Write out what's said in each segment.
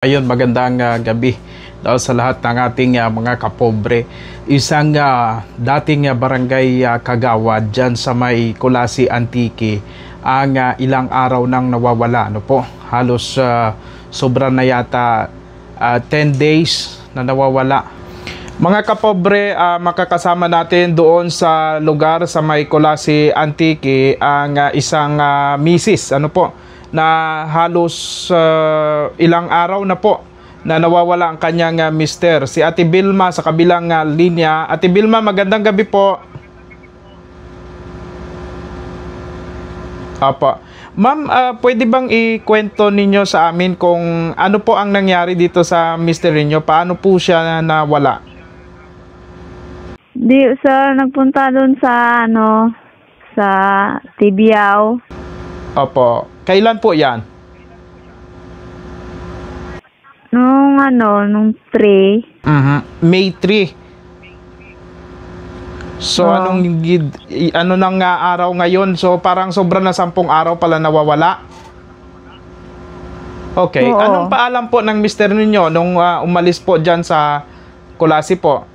Ayun, magandang gabi daw sa lahat ng ating mga kapobre. Isang dating barangay kagawad dyan sa may Kulasi Antique ang ilang araw nang nawawala. Ano po? Halos sobra na yata 10 days na nawawala. Mga kapobre, makakasama natin doon sa lugar sa may Kulasi Antique ang isang misis. Ano po? Na halos ilang araw na po na nawawala ang kanyang mister. Si Ate Vilma sa kabilang linya. Ate Vilma, magandang gabi po. Apa. Ma'am, pwede bang ikwento ninyo sa amin kung ano po ang nangyari dito sa mister ninyo? Paano po siya nawala? Di, sir, nagpunta doon sa, sa Tibiao. Opo. Kailan po yan? Nung 3. May 3. So, ano nang araw ngayon? So, parang sobra na 10 araw pala nawawala? Okay. Oo. Anong paalam po ng mister ninyo nung umalis po dyan sa Kulasi po?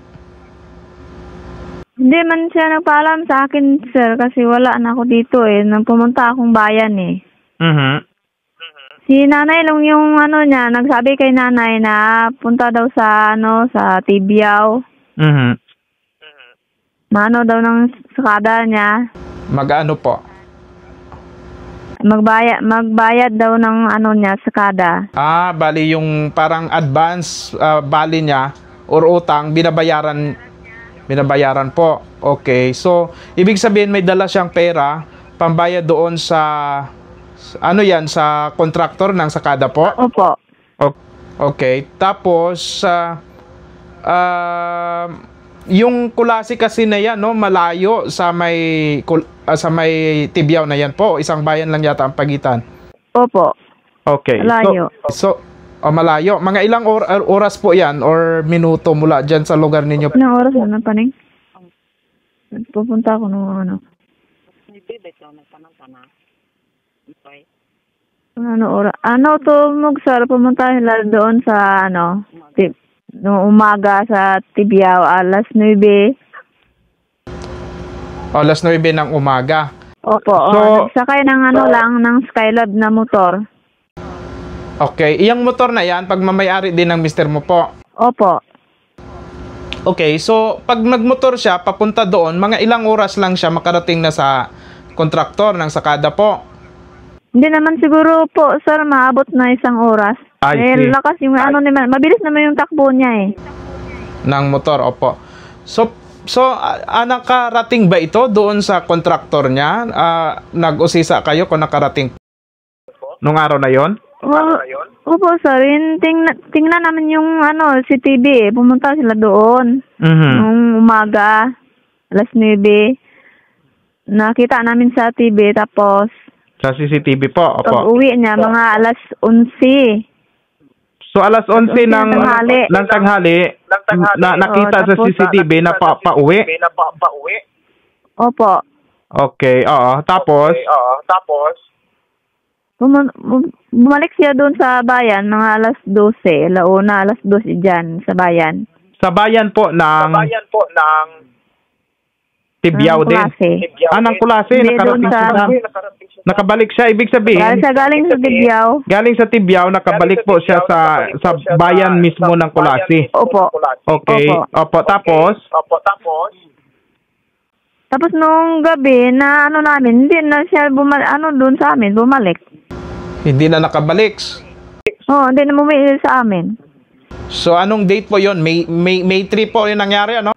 Hindi man siya nagpaalam sa akin, sir, kasi wala na ako dito nang pumunta akong bayan Si nanay lang yung niya, nagsabi kay nanay na punta daw sa sa Tibiao. Maano daw ng sakada niya. Mag-ano po? Magbayad daw ng niya, sakada. Bali yung parang advance bali niya or utang binabayaran po. Okay. So, ibig sabihin may dala siyang pera pambayad doon sa sa contractor ng sakada po? Opo. Okay. Tapos yung Kulasi kasi na yan, malayo sa may Tibiao na yan po. Isang bayan lang yata ang pagitan. Opo. Okay. Malayo. So malayo. Mga ilang oras po yan or minuto mula dyan sa lugar ninyo? Ilang oras na paning? Pupunta ako nung tumog, sir, pumunta sila doon sa nung umaga sa Tibiao, alas 9. Alas 9 ng umaga. Opo, so, nagsakay ng ng Skylab na motor. Okay, iyang motor na yan, pagmamayari din ng mister mo po? Opo. Okay, so pag nagmotor siya, papunta doon, mga ilang oras lang siya makarating na sa kontraktor ng sakada po? Hindi naman siguro po, sir, maabot na 1 oras. Lakas yung mabilis naman yung takbo niya ng motor, opo. So nakarating ba ito doon sa kontraktor niya? Nag-usisa kayo kung nakarating nung araw na yon? Opo, sir. Tingnan namin yung CCTV. Pumunta sila doon. Nung umaga, alas 9. Nakita namin sa TV, tapos sa CCTV po, opo. Pag-uwi niya, mga alas 11. So, alas 11 ng tanghali, nakita sa CCTV na pauwi? Opo. Okay, oo. Tapos? Bumalik siya doon sa bayan, mga alas 12. Launa, alas 12 dyan, sa bayan. Sa bayan po ng Tibiao din? Ng Kulasi. Nakarating siya. Nakabalik siya, ibig sabihin? Galing sa Tibiao. Galing sa Tibiao, nakabalik po siya sa bayan mismo ng Kulasi. Opo. Okay. Opo. Tapos? Tapos nung gabi na namin, hindi na siya doon sa amin, bumalik. Hindi na nakabalik? Oo, hindi na bumalik sa amin. So, anong date po yon? May 3 po yung nangyari, ano?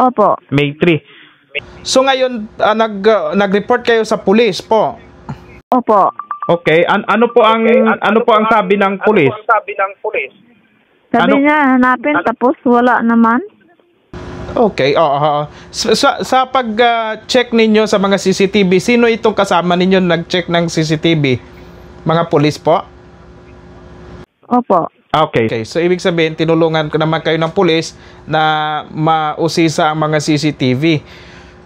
Opo. May 3. So, ngayon, nag-report kayo sa pulis po? Opo. Okay. Ano po ang sabi ng pulis? Sabi niya, hanapin, tapos wala naman. Okay. Sa pag-check ninyo sa mga CCTV, sino itong kasama ninyo nag-check ng CCTV? Mga pulis po? Opo. Okay. So, ibig sabihin, tinulungan ko naman kayo ng pulis na mausisa ang mga CCTV.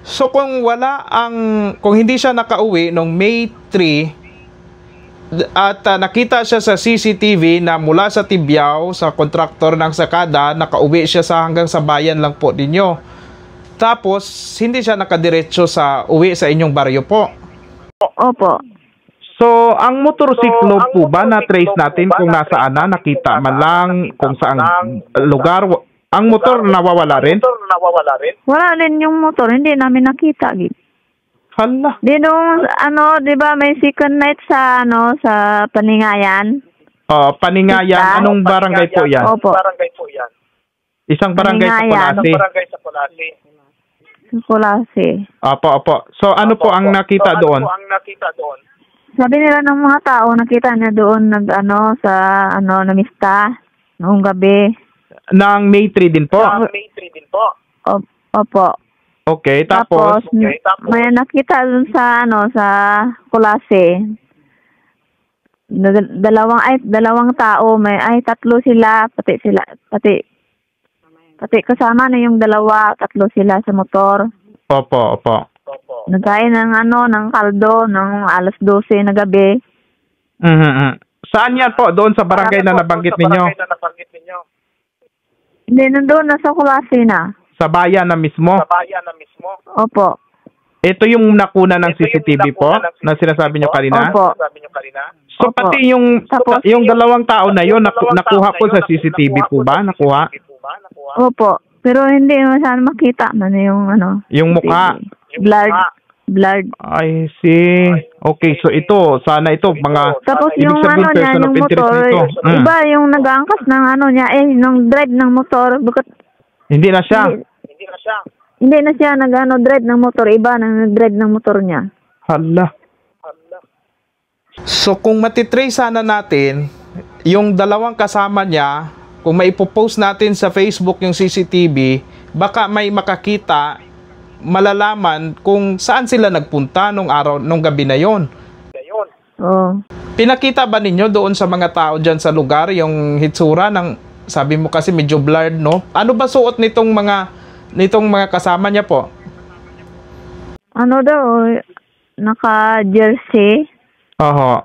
So, kung hindi siya nakauwi noong May 3, At nakita siya sa CCTV na mula sa Tibyao, sa kontraktor ng sakada, nakauwi siya hanggang sa bayan lang po ninyo. Tapos, hindi siya nakadiretso sa uwi sa inyong baryo po. Opo. So, ang motorsiklo po ba na-trace natin kung nasaan na, nakita man lang kung saang lugar? Ang motor nawawala rin? Wala rin yung motor, hindi namin nakita. Hala. Di nung, di ba may second night sa, sa Paningayan? Paningayan. Anong barangay po yan? Opo. Isang barangay sa Colasi. Kulasi. Opo. So, ano po ang nakita doon? Sabi nila ng mga tao, nakita niya doon namista noong gabi. Nang May 3 din po? Opo. Okay, tapos may nakita dun sa sa Kulasi. Dalawang tao, tatlo sila, pati kasama na yung dalawa, tatlo sila sa motor. Opo. Nagkain ng kaldo ng alas 12 na gabi. Saan yan po? Doon sa barangay na nabanggit ninyo? Hindi, nandoon na sa Kulasi na. Sa bayan na mismo? Opo. Ito yung nakuna ng CCTV po na sinasabi nyo kanina? Opo. So Opo. pati yung dalawang tao na yun, nakuha po sa CCTV po ba? Nakuha? Opo. Pero hindi masyadong makita man yung Yung mukha? Blurred. I see. Okay, so sana ito mga Tapos ibig yung sabihin person yung of interest motor, nito. iba yung nag-aangkas ng niya, ng drive ng motor. Hindi na siya. Hindi na siya drive ng motor, iba nang drive ng motor niya. Hala. So kung matitrace sana natin yung dalawang kasama niya, kung maipopost natin sa Facebook yung CCTV, baka may makakita, malalaman kung saan sila nagpunta nung gabi na yon. Oo. Pinakita ba ninyo doon sa mga tao dyan sa lugar yung hitsura ng, sabi mo kasi medyo blurred, no? Ano ba suot nitong mga kasama niya po? Naka-jersey. Oho.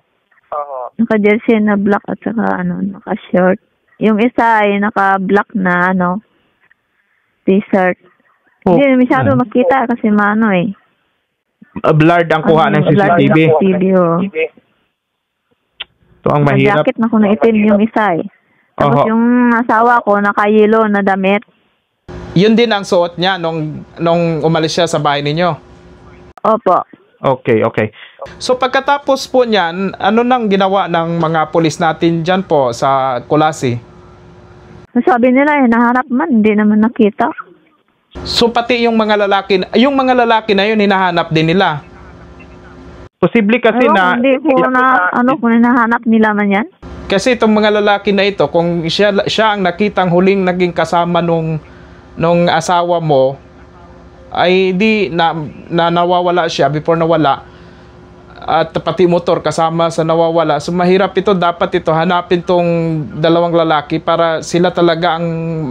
Naka-jersey na black at saka naka-short. Yung isa ay naka-black na t-shirt. Hindi masyado makita kasi Blurred ang kuha ng CCTV. Ito ang mahirap. Jacket na ko na itim yung isa Tapos yung asawa ko naka-yellow na damit. Yun din ang suot niya nung umalis siya sa bahay ninyo? Opo. Okay. So pagkatapos po niyan, ano nang ginawa ng mga pulis natin dyan po sa Kulasi? Sabi nila naharap man, hindi naman nakita. So pati yung mga lalaki na yun hinahanap din nila. Posible kasi hindi ko kung hinahanap nila man yan. Kasi itong mga lalaki na ito, kung siya ang nakitang huling naging kasama nung asawa mo, ay di nawawala siya before nawala. At pati motor kasama sa nawawala. So mahirap ito, dapat ito hanapin tong dalawang lalaki para sila talaga ang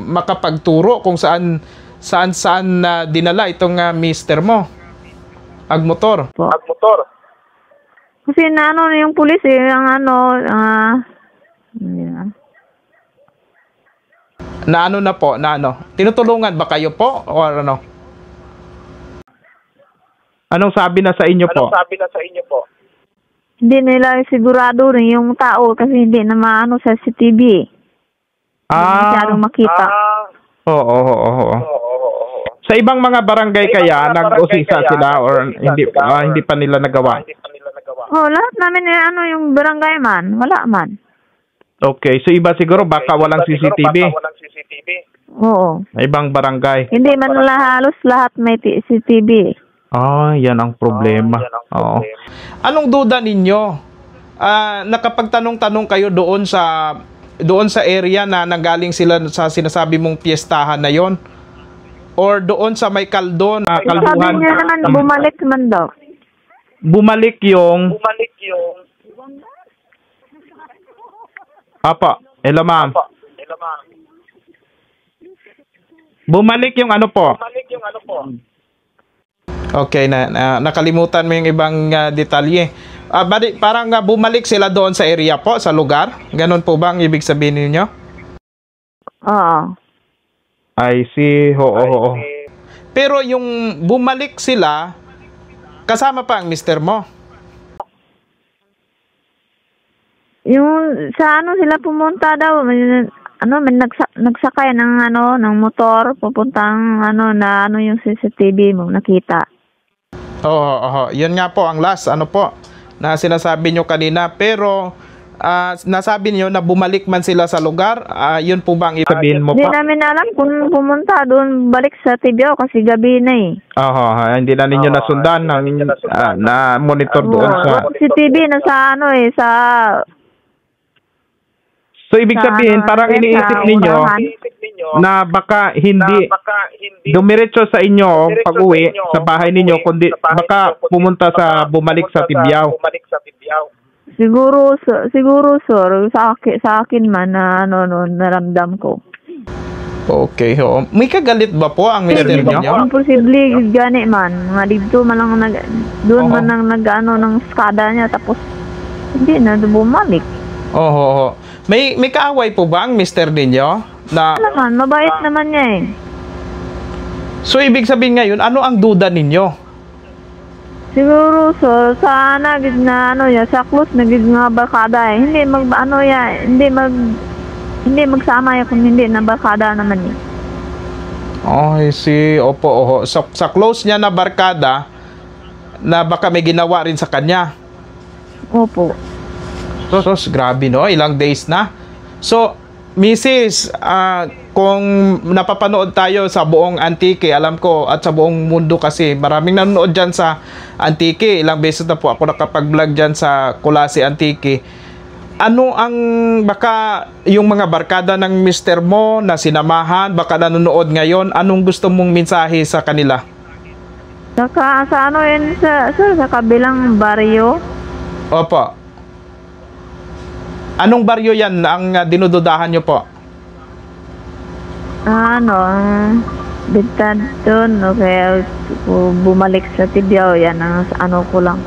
makapagturo kung saan dinala itong mister mo. Agmotor. Kasi yung pulis tinutulungan ba kayo po or ano? Anong sabi na sa inyo po? Hindi nila sigurado rin yung tao kasi hindi na sa CCTV. Hindi masyadong makita. Oo. Sa ibang mga barangay kaya nag-usisa sila or hindi pa nila nagawa? Lahat namin yung barangay man, wala man. Okay, so iba siguro baka walang CCTV. Oo. Sa ibang barangay. Hindi man halos lahat may CCTV. Yan ang problema. Oo. Anong duda ninyo? Nakapagtanong-tanong kayo doon sa area na nanggaling sila sa sinasabi mong piyestahan na yon? Or doon sa may kaldo na kalduhan? Sabi niya naman bumalik man daw. Bumalik yung Apa, hello ma'am. Bumalik yung ano po? Okay, nakalimutan mo yung ibang detalye. Parang bumalik sila doon sa area po, sa lugar? Ganon po ba ang ibig sabihin ninyo? Oo. I see. Oo. Pero yung bumalik sila, kasama pa ang mister mo? Yung sa ano sila pumunta daw, nagsakay ng motor papuntang yung CCTV mo nakita. Oo. Yun nga po ang last na sinasabi nyo kanina. Pero nasabi nyo na bumalik man sila sa lugar. Yun po bang Sabihin mo Hindi pa? namin alam kung pumunta doon balik sa Tibio kasi gabi na eh. Hindi na ninyo nasundan na monitor doon sa... Si TV na sa sa So ibig sabihin parang iniisip ninyo na baka hindi dumiretso sa inyo pag-uwi sa bahay ninyo kundi baka pumunta bumalik sa Tibiao. Siguro sir sa akin man na naramdam ko. Okay, ho. May kagalit ba po ang mister niyo? Imposible gani man. Nga dito man lang doon man nang ng skada niya tapos hindi na bumalik. Oo. May kaaway po ba ang mister ninyo? Naman, mabait naman niya eh. So ibig sabihin ngayon, ano ang duda ninyo? Siguro sa sa close nagig nga barkada eh. Hindi magsama kung hindi na barkada naman eh. I see. Opo. Sa close niya na barkada, na baka may ginawa rin sa kanya. Opo. Sos, grabe no, ilang days na. So, Mrs., kung napapanood tayo sa buong Antique, alam ko, at sa buong mundo kasi, maraming nanonood dyan sa Antique. Ilang beses na po ako nakapag-vlog dyan sa Kulasi Antique. Ano ang, baka yung mga barkada ng mister mo na sinamahan, baka nanonood ngayon, anong gusto mong mensahe sa kanila? Sa kabilang baryo. Opo. Anong baryo yan ang dinududahan nyo po? Bintad doon, kaya bumalik sa Tibiao, yan ang ko lang.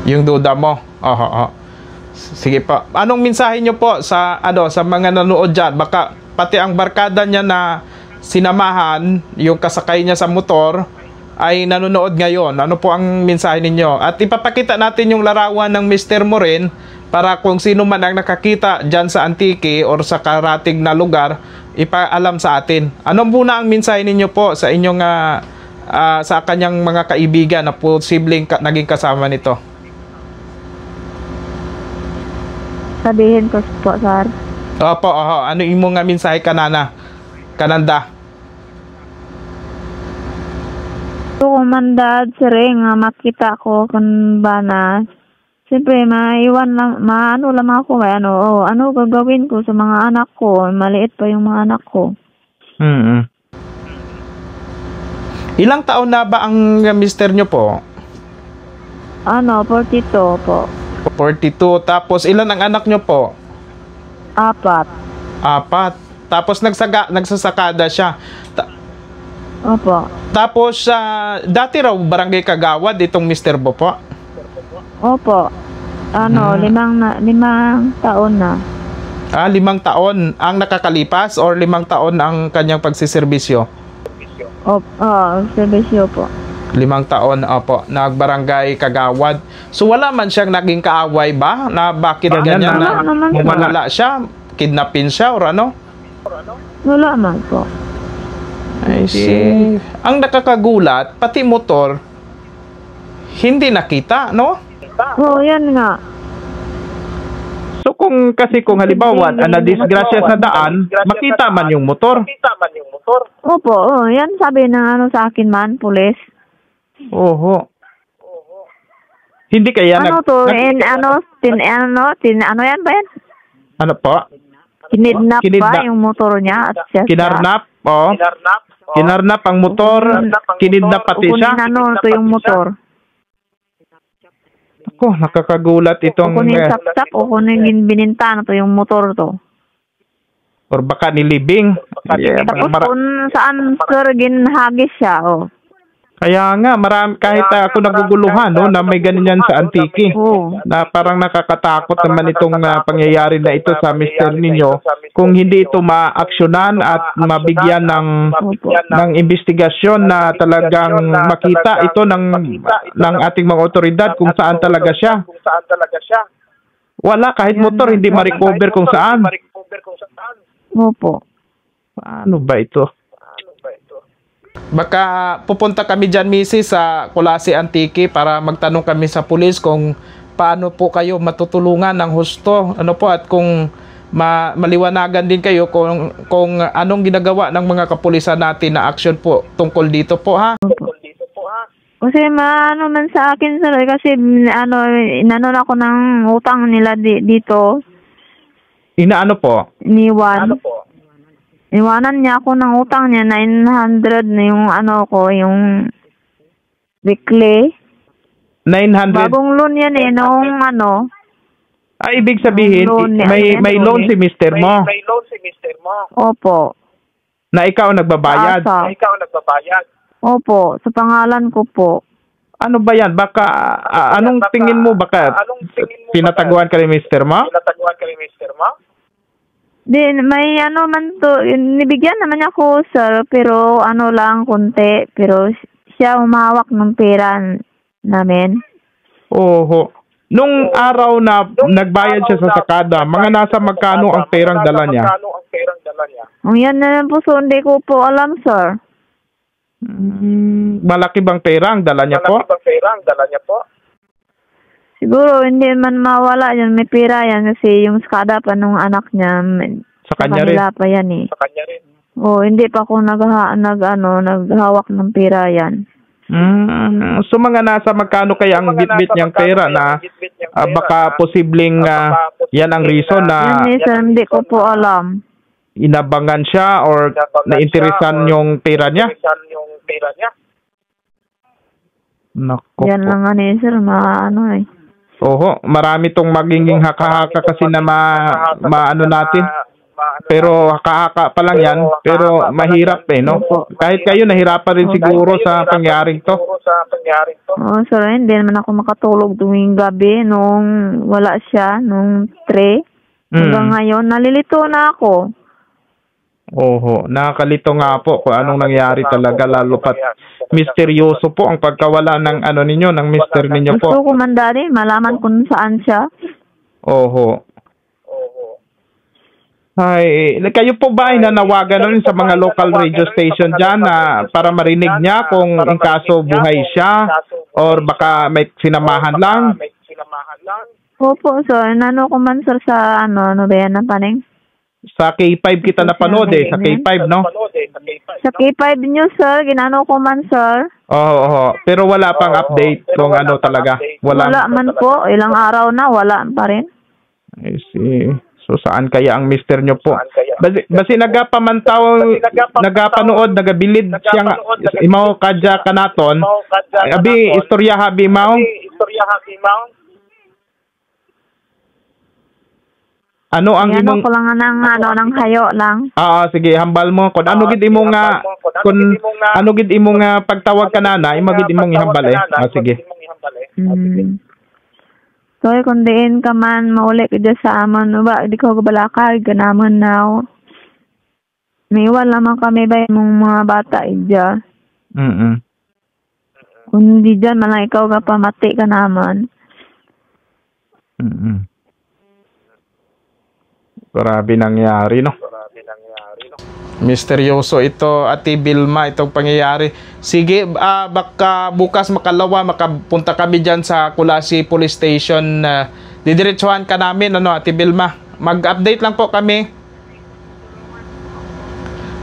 Yung duda mo? Sige po. Anong mensahe nyo po sa mga nanood dyan? Baka pati ang barkada niya na sinamahan, yung kasakay niya sa motor, ay nanonood ngayon. Ano po ang mensahe ninyo? At ipapakita natin yung larawan ng mister mo rin para kung sino man ang nakakita dyan sa Antique or sa karating na lugar, ipaalam sa atin. Ano muna ang mensahe ninyo po sa inyong sa kanyang mga kaibigan na posibleng naging kasama nito? Sabihin ko po, sir. Opo. Ano yung mga mensahe kananda? Kumandad sir nga makita ko kun bana. Siyempre, maiwan lang, lang ako. Ano gagawin ko sa mga anak ko? Maliit pa yung mga anak ko. Ilang taon na ba ang mister nyo po? 42 po. 42. Tapos, ilan ang anak nyo po? 4. Tapos, nagsasakada siya. Opo. Tapos, dati raw barangay Kagawad itong mister mo po? Opo. 5 taon na. 5 taon ang nakakalipas or 5 taon ang kanyang pagsiservisyo? Serbisyo po. 5 taon, opo, nagbarangay Kagawad. So wala man siyang naging kaaway ba? Na bakit ganyan na wala siya? Kidnapin siya or ano? Wala man po. I see. Ang nakakagulat, pati motor, hindi nakita, no? Yan nga. So kung halimbawa na-disgrasya sa daan, makita man yung motor. Opo, yan sabi ng sa akin man, pulis. Hindi kaya ano yan ba yan? Ano po? Kinidnap ba yung motor niya? At siya kinarnap, kinarnap ang motor, kinidnap pati siya. Ito yung motor. Ako, nakakagulat itong... Kunin saksak o kunin bininta na to yung motor to. Or baka nilibing. Tapos kung saan sir ginhagis siya, Kaya nga, marami, kahit ako naguguluhan, no, na may ganyan sa Antique. Oo. Na parang nakakatakot naman itong pangyayari na ito sa mister ninyo. Kung hindi ito ma-aksyonan at mabigyan ng investigasyon na talagang makita ito ng ating mga otoridad kung saan talaga siya. Wala, kahit motor, hindi ma-recover kung saan. Opo. Paano ba ito? Baka pupunta kami dyan, Mrs. sa Kulasi Antique para magtanong kami sa pulis kung paano po kayo matutulungan ng husto. Ano po, at kung maliwanagan din kayo kung anong ginagawa ng mga kapulisan natin na action po tungkol dito po, ha? Kasi maano man sa akin, sir, kasi inanon ako ng utang nila dito. Inaano po? Iwanan niya ako ng utang niya, 900 na yung yung weekly. 900? Bagong loan yan nung ibig sabihin, may loan si mister mo. May loan si mister mo. Opo. Na ikaw nagbabayad. Opo, sa pangalan ko po. Ano ba yan? Baka, anong tingin mo? Baka pinataguan ka ni mister mo? Din, may man to, nibigyan naman niya ako, sir, pero lang, konti. Pero siya umahawak ng pera namin. Oho. Nung araw na nagbayad siya sa sakada, mga nasa magkano ang perang dala niya? Ang yan na lang po, so hindi ko po alam, sir. Malaki bang pera ang dala niya po? Siguro hindi man mawala yan, may pera yan kasi yung skada pa nung anak niya. Sa kanya rin? Pa yan eh. Hindi pa ako naghawak ng pera yan. So mga nasa magkano kaya ang bitbit niyang pera na baka posibleng yan ang reason na yan, sir, hindi ko po alam. Inabangan siya or nainteresan yung pera niya? Nako yan po. lang sir, Oho, marami tong magiging haka-haka kasi na maano natin. Pero haka-haka pa lang yan, pero mahirap no? Kahit kayo nahirapan rin siguro sa pangyaring to. Sir, hindi naman ako makatulog tuwing gabi nung wala siya, nung 3. Hanggang ngayon, nalilito na ako. Oho, nakakalito nga po kung anong nangyari talaga, lalo pat misteryoso po ang pagkawala ng ninyo, ng mister ninyo po. Gusto ko man malaman kung saan siya. Oho. Ay, kayo po ba ay nanawagan sa mga local radio station dyan para marinig niya kung ang kaso buhay siya or baka may sinamahan lang? Opo, sir. Ko man, sir, sa ano ba yan, paning? Sa K5 kita napanood sa K5, no? Sa K5 News, sir. Ginano ko man, sir. Oo. Pero wala pang update kung ano talaga. Wala man po. Ilang araw na, wala pa rin. I see. So, saan kaya ang mister nyo po? Basi nagapamantaw, nagapanood, nagabilid siya nga. Imaw kadya kanaton. Abi, istorya habi maw. Ano ang imong ko lang ng hayo lang. Sige, hambal mo kun ano gid imong ano gid imong pagtawag kanana, imo gid imong ihambal sige. So, kung diin ka man mauli ka dyan sa amon, ba, di ko kabalakay, ganaman na. May iwan naman kami ba yung mga bata dyan. Kung hindi dyan, malang ikaw ka pamati ka naman. Grabe nangyari, no? Misteryoso ito, Ate Vilma, itong pangyayari. Sige, baka bukas makalawa, makapunta kami dyan sa Kulasi Police Station. Didiretsuhan ka namin, Ate Vilma. Mag-update lang po kami.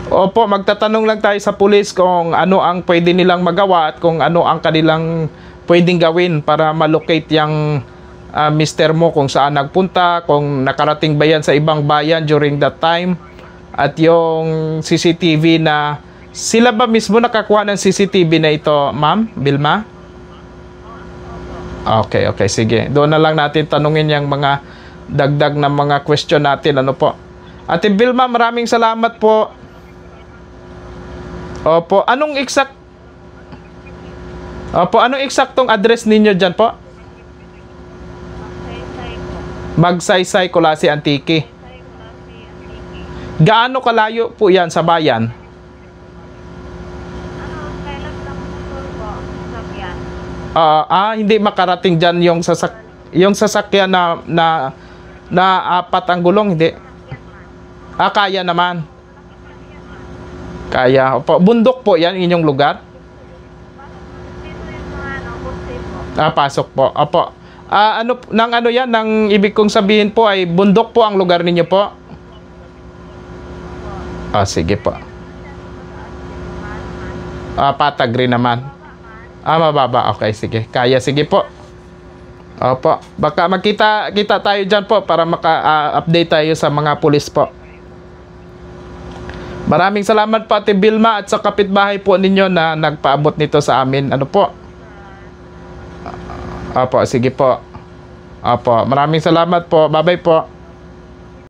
Opo, magtatanong lang tayo sa police kung ano ang pwede nilang magawa at kung ano ang kanilang pwedeng gawin para malocate yung mister mo, kung saan nagpunta, kung nakarating ba yan sa ibang bayan during that time. At yung CCTV na sila ba mismo nakakuha ng CCTV na ito, Ma'am Vilma? Okay, sige. Doon na lang natin tanungin yung mga dagdag na mga question natin. Ano po? Ate Vilma, maraming salamat po. Opo, anong exact Opo, anong eksaktong address ninyo dyan po? Magsaysay, Colasi, Antique. Gaano kalayo po yan sa bayan? Hindi makarating dyan yung sasakyan na apat ang gulong, hindi. Kaya naman. Kaya. Opo. Bundok po yan, inyong lugar? Pasok po. Opo. Ano yan? Nang ibig kong sabihin po ay bundok po ang lugar ninyo po? Sige po. Patag rin naman. Mababa. Okay, sige. Kaya, sige po. Opo. Baka kita tayo dyan po para maka-update tayo sa mga pulis po. Maraming salamat po, Ate Vilma, at sa kapitbahay po ninyo na nagpaabot nito sa amin. Ano po? Opo, sige po. Opo, maraming salamat po. Bye-bye po.